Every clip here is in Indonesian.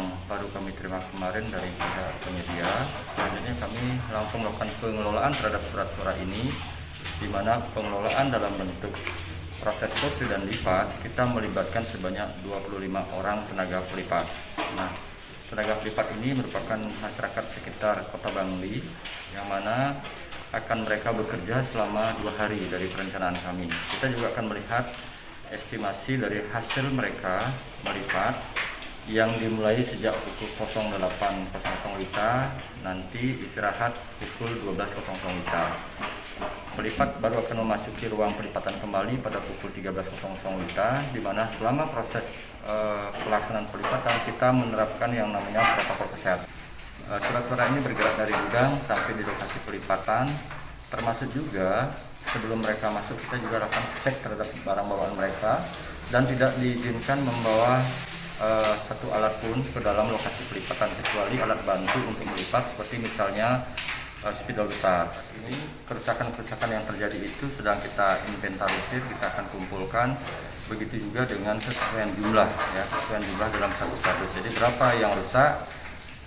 yang baru kami terima kemarin dari pihak penyedia. Selanjutnya kami langsung melakukan pengelolaan terhadap surat suara ini, di mana pengelolaan dalam bentuk proses kopi dan lipat kita melibatkan sebanyak 25 orang tenaga pelipat. Nah, tenaga pelipat ini merupakan masyarakat sekitar Kota Bangli yang mana akan mereka bekerja selama 2 hari dari perencanaan kami. Kita juga akan melihat estimasi dari hasil mereka melipat yang dimulai sejak pukul 08.00 WITA, nanti istirahat pukul 12.00 WITA. Pelipat baru akan memasuki ruang pelipatan kembali pada pukul 13.00 WITA, di mana selama proses pelaksanaan pelipatan kita menerapkan yang namanya protokol kesehatan. Surat-surat ini bergerak dari gudang sampai di lokasi pelipatan, termasuk juga sebelum mereka masuk kita juga akan cek terhadap barang bawaan mereka, dan tidak diizinkan membawa satu alat pun ke dalam lokasi pelipatan kecuali alat bantu untuk melipat, seperti misalnya spidol besar. Ini kerusakan-kerusakan yang terjadi itu sedang kita inventarisir, kita akan kumpulkan. Begitu juga dengan sesuaian jumlah, ya, sesuaian jumlah dalam satu kardus. Jadi berapa yang rusak,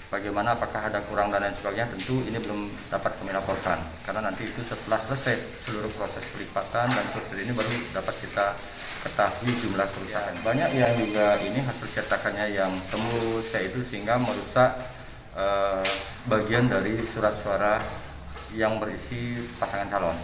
bagaimana, apakah ada kurang dan lain sebagainya, tentu ini belum dapat kami laporkan. Karena nanti itu setelah selesai seluruh proses pelipatan dan sortir ini baru dapat kita ketahui jumlah kerusakan. Banyak yang juga ini hasil cetakannya yang tembus kayak itu sehingga merusak bagian dari surat suara yang berisi pasangan calon.